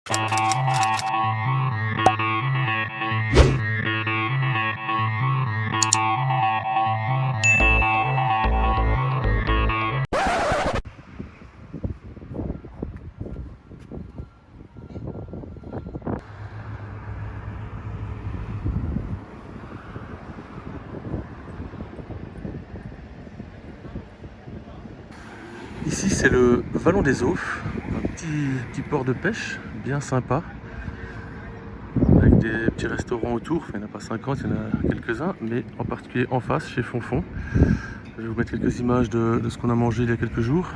Ici c'est le Vallon des Aufs, un petit port de pêche bien sympa, avec des petits restaurants autour. Enfin, il n'y en a pas 50, il y en a quelques-uns, mais en particulier en face, chez Fonfon. Je vais vous mettre quelques images de ce qu'on a mangé il y a quelques jours.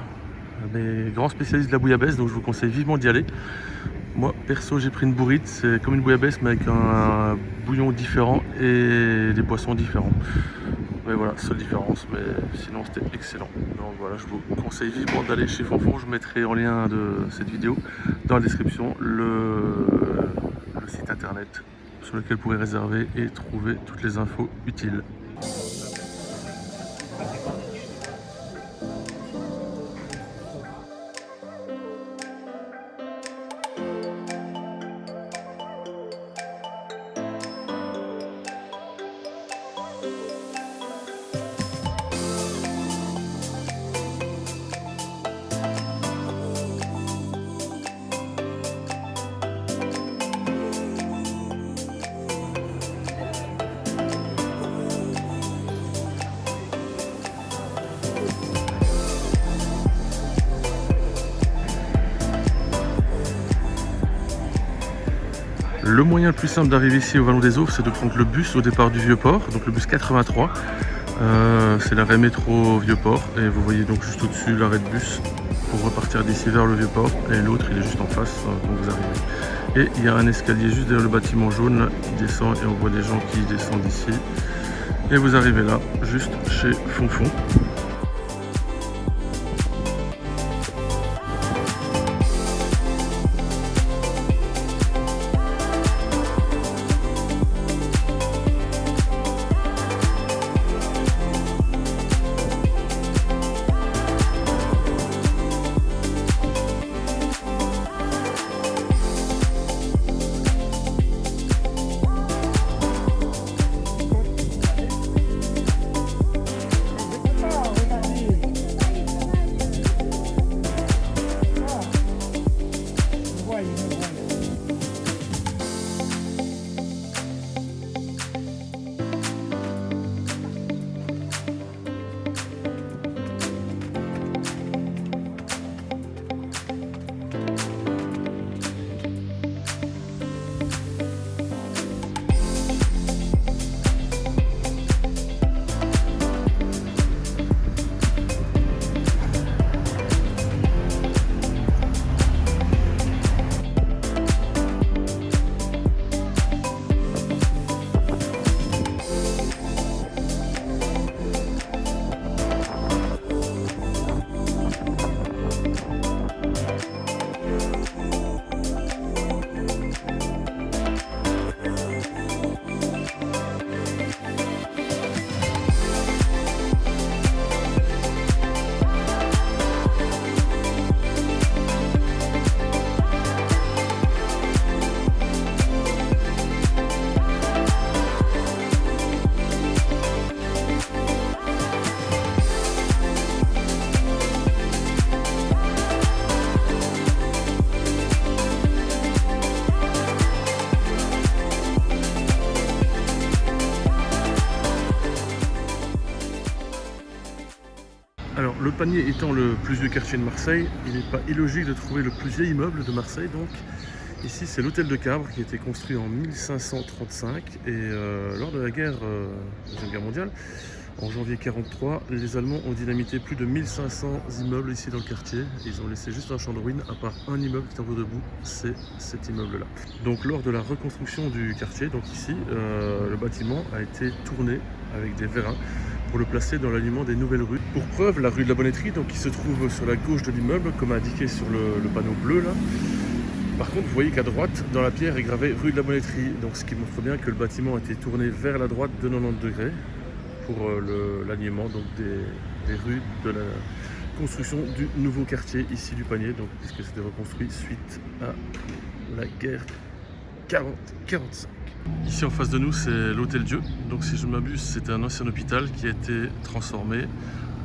Des grands spécialistes de la bouillabaisse, donc je vous conseille vivement d'y aller. Moi perso j'ai pris une bourrite, c'est comme une bouillabaisse mais avec un bouillon différent et des poissons différents. Mais voilà, seule différence, mais sinon c'était excellent. Donc voilà, je vous conseille vivement d'aller chez Fonfon. Je mettrai en lien de cette vidéo dans la description le site internet sur lequel vous pourrez réserver et trouver toutes les infos utiles. Le moyen le plus simple d'arriver ici au Vallon des Aufs, c'est de prendre le bus au départ du Vieux-Port, donc le bus 83. C'est l'arrêt métro Vieux-Port, et vous voyez donc juste au-dessus l'arrêt de bus pour repartir d'ici vers le Vieux-Port, et l'autre il est juste en face quand vous arrivez. Et il y a un escalier juste derrière le bâtiment jaune qui descend, et on voit des gens qui descendent ici. Et vous arrivez là, juste chez Fonfon. Alors, le Panier étant le plus vieux quartier de Marseille, il n'est pas illogique de trouver le plus vieil immeuble de Marseille. Donc, ici, c'est l'hôtel de Cabre qui a été construit en 1535. Et lors de la Deuxième Guerre mondiale, en janvier 1943, les Allemands ont dynamité plus de 1500 immeubles ici dans le quartier. Ils ont laissé juste un champ de ruines, à part un immeuble qui est encore debout, c'est cet immeuble-là. Donc, lors de la reconstruction du quartier, donc ici, le bâtiment a été tourné avec des vérins pour le placer dans l'alignement des nouvelles rues. Pour preuve, la rue de la Bonneterie, donc, qui se trouve sur la gauche de l'immeuble, comme indiqué sur le panneau bleu là. Par contre, vous voyez qu'à droite, dans la pierre, est gravé rue de la Bonneterie, donc ce qui montre bien que le bâtiment a été tourné vers la droite de 90 degrés pour l'alignement des rues de la construction du nouveau quartier ici du Panier, donc puisque c'était reconstruit suite à la guerre 40-45. Ici en face de nous, c'est l'Hôtel Dieu. Donc si je ne m'abuse, c'était un ancien hôpital qui a été transformé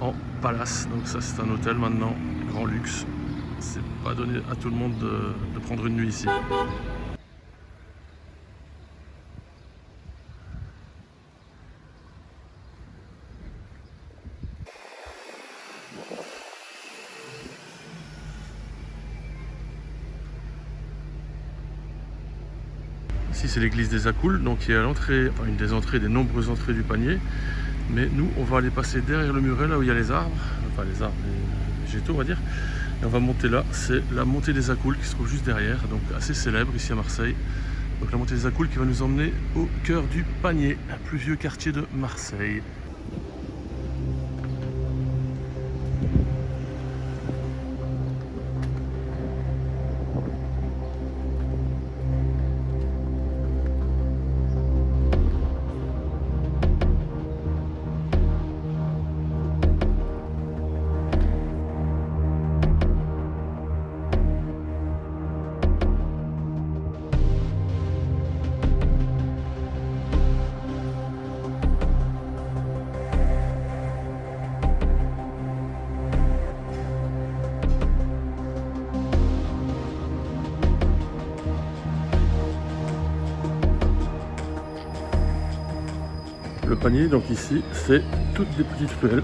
en palace. Donc ça, c'est un hôtel maintenant, grand luxe. C'est pas donné à tout le monde de prendre une nuit ici. Ici, c'est l'église des Accoules, donc qui est à l'entrée, enfin une des entrées, des nombreuses entrées du panier. Mais nous, on va aller passer derrière le muret, là où il y a les arbres, enfin les arbres, les végétaux, on va dire. Et on va monter là, c'est la montée des Accoules qui se trouve juste derrière, donc assez célèbre ici à Marseille. Donc la montée des Accoules qui va nous emmener au cœur du panier, un plus vieux quartier de Marseille. Le panier, donc ici, c'est toutes des petites ruelles.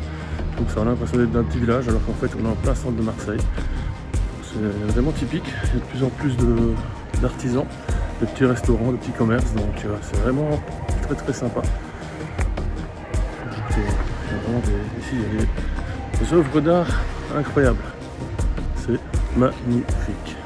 Donc ça a l'impression d'être d'un petit village, alors qu'en fait on est en plein centre de Marseille. C'est vraiment typique. Il y a de plus en plus d'artisans, de petits restaurants, de petits commerces. Donc c'est vraiment très très sympa. Il y a vraiment ici, il y a des œuvres d'art incroyables. C'est magnifique.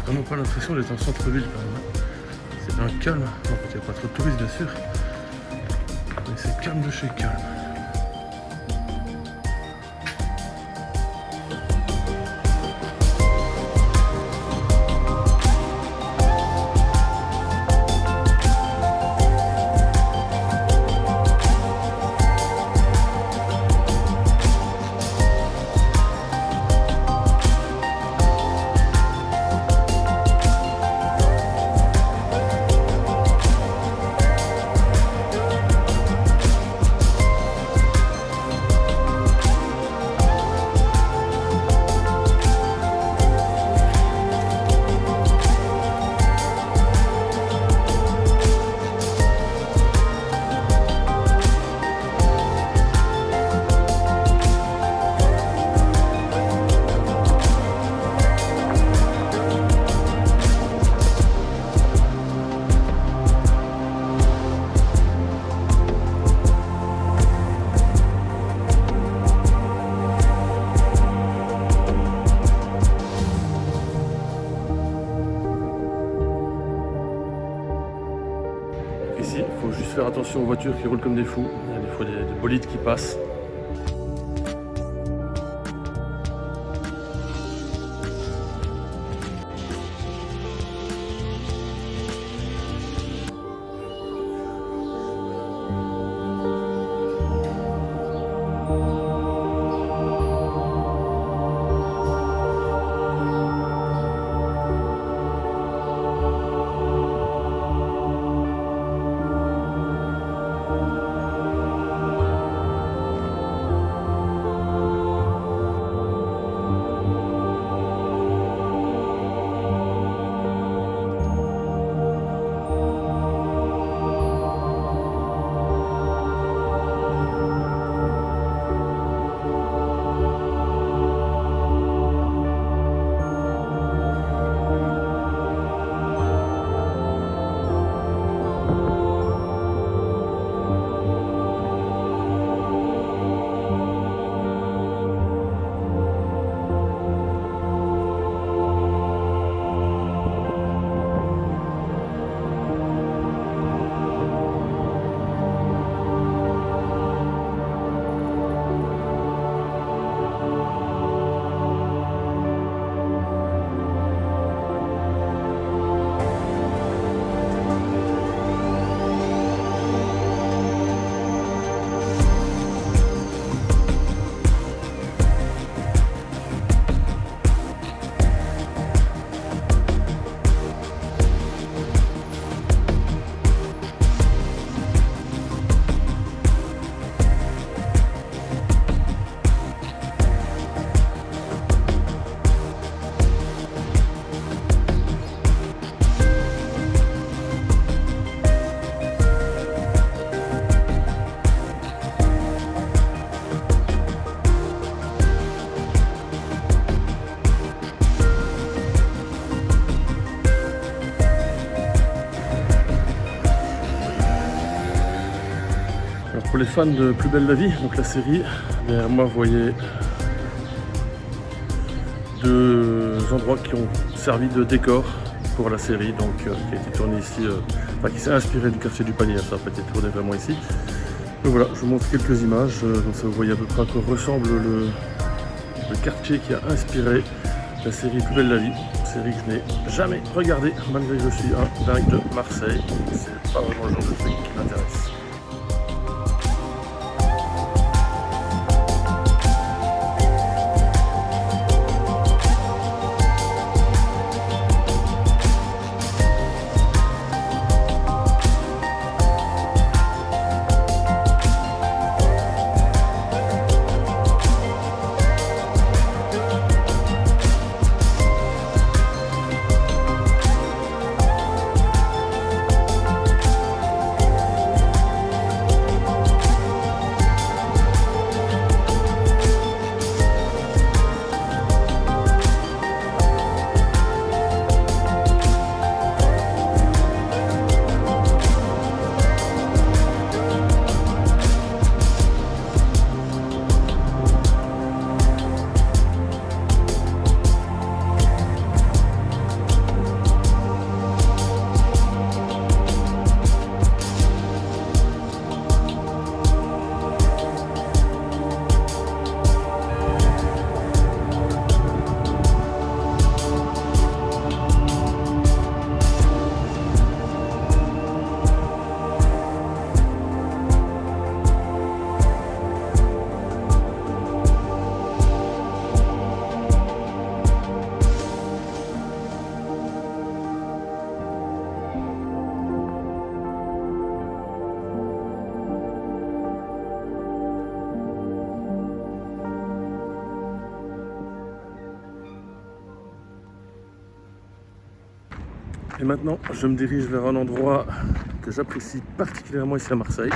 Vraiment pas l'impression d'être en centre-ville quand même. C'est bien calme. En fait, il n'y a pas trop de touristes bien sûr. Mais c'est calme de chez calme. Ici, il faut juste faire attention aux voitures qui roulent comme des fous. Il y a des fois des bolides qui passent. pour les fans de Plus belle la vie, donc la série, derrière moi vous voyez deux endroits qui ont servi de décor pour la série, donc qui a été tourné ici, qui s'est inspiré du quartier du Panier, ça n'a pas été tourné vraiment ici. Donc voilà, je vous montre quelques images, comme ça vous voyez à peu près à quoi ressemble le quartier qui a inspiré la série Plus belle la vie, série que je n'ai jamais regardée, malgré que je suis un dingue de Marseille. C'est pas vraiment le genre de truc qui m'intéresse. Et maintenant, je me dirige vers un endroit que j'apprécie particulièrement ici à Marseille.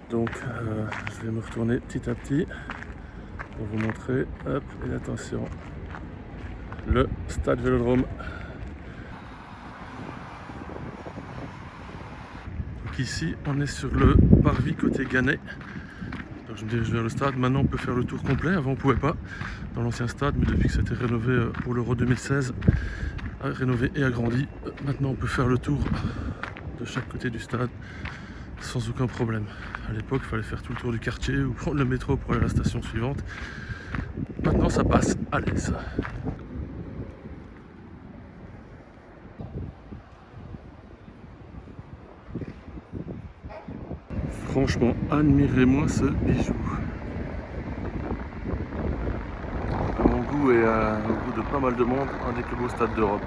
Donc, je vais me retourner petit à petit pour vous montrer. Hop, et attention, le stade Vélodrome. Donc ici, on est sur le parvis côté Gannet. Donc je me dirige vers le stade. Maintenant, on peut faire le tour complet. Avant, on ne pouvait pas dans l'ancien stade, mais depuis que ça a été rénové pour l'Euro 2016, rénové et agrandi, maintenant on peut faire le tour de chaque côté du stade sans aucun problème. À l'époque, il fallait faire tout le tour du quartier ou prendre le métro pour aller à la station suivante. Maintenant, ça passe à l'aise. Franchement, admirez-moi ce bijou. À mon goût et au goût de pas mal de monde, un des plus beaux stades d'Europe.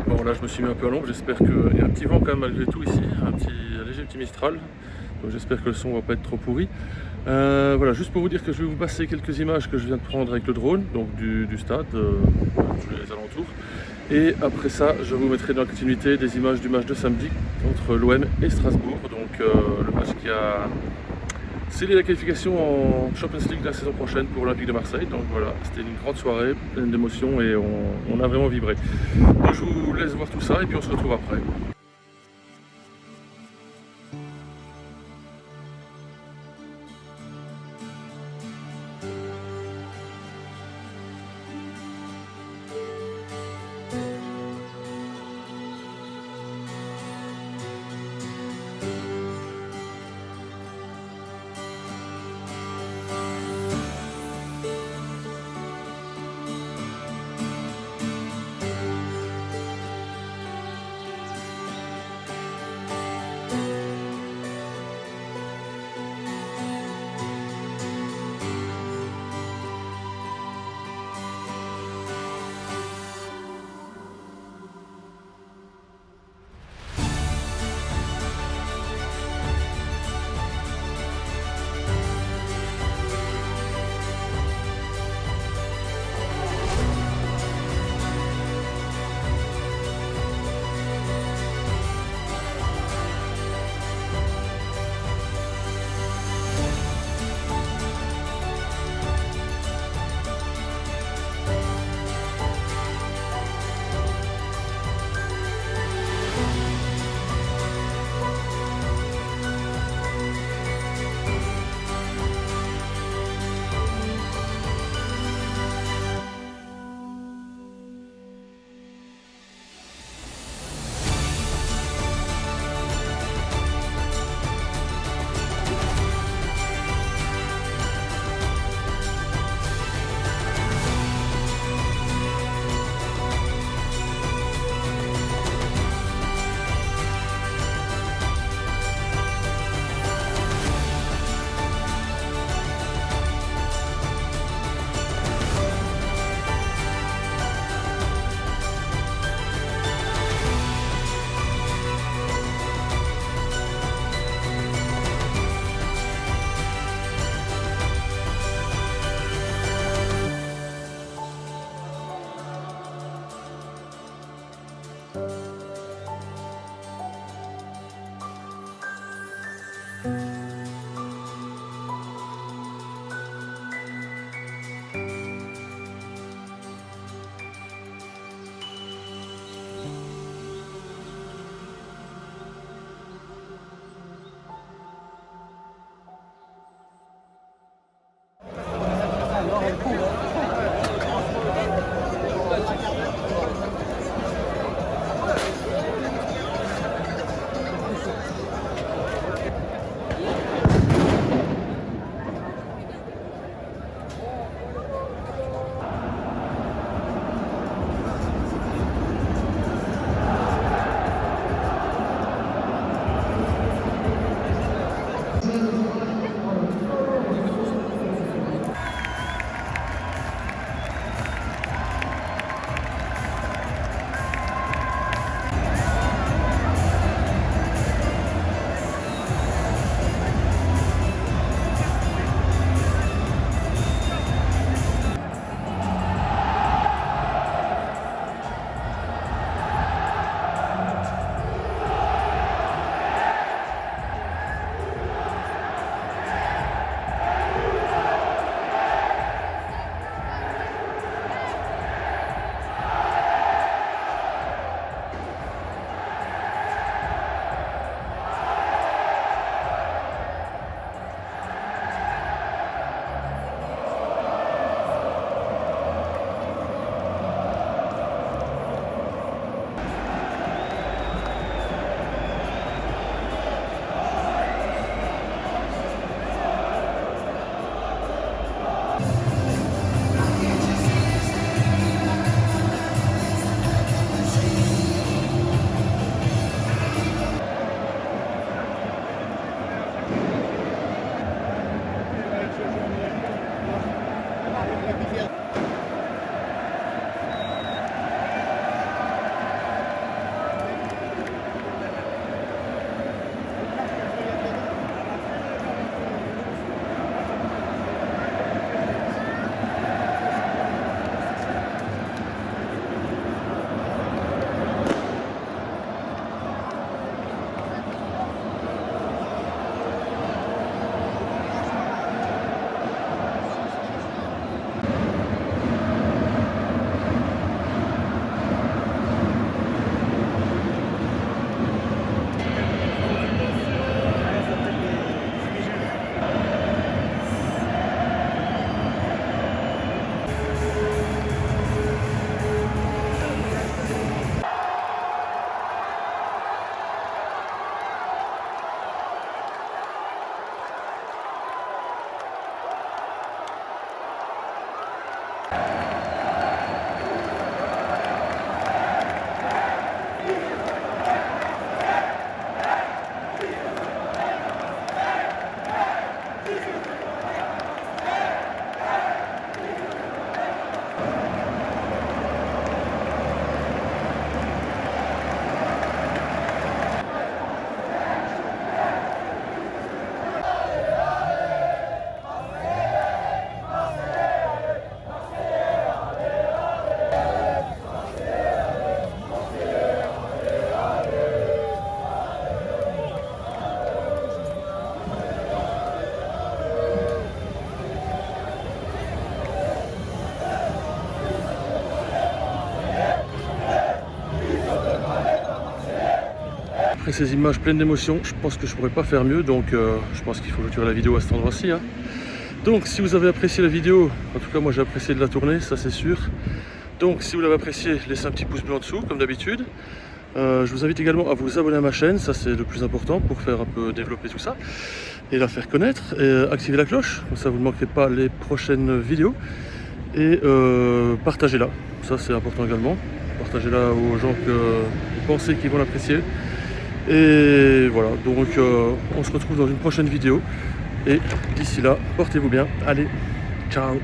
Bon là je me suis mis un peu à l'ombre, j'espère qu'il y a un petit vent quand même malgré tout ici, un léger petit Mistral, donc j'espère que le son va pas être trop pourri. Voilà, juste pour vous dire que je vais vous passer quelques images que je viens de prendre avec le drone, donc du stade, les alentours. Et après ça, je vous mettrai dans la continuité des images du match de samedi entre l'OM et Strasbourg, donc le match qui a scellé la qualification en Champions League de la saison prochaine pour l'Olympique de Marseille. Donc voilà, c'était une grande soirée, pleine d'émotions et on a vraiment vibré. Donc je vous laisse voir tout ça et puis on se retrouve après. après ces images pleines d'émotions, je pense que je pourrais pas faire mieux, donc je pense qu'il faut clôturer la vidéo à cet endroit-ci, hein. Donc si vous avez apprécié la vidéo, en tout cas moi j'ai apprécié de la tourner, ça c'est sûr. Donc si vous l'avez apprécié, laissez un petit pouce bleu en dessous, comme d'habitude. Je vous invite également à vous abonner à ma chaîne, ça c'est le plus important pour faire un peu développer tout ça et la faire connaître, et activer la cloche, comme ça vous ne manquerez pas les prochaines vidéos, et partagez-la, ça c'est important également, partagez-la aux gens que vous pensez qu'ils vont l'apprécier. Et voilà, donc on se retrouve dans une prochaine vidéo, et d'ici là, portez-vous bien, allez, ciao.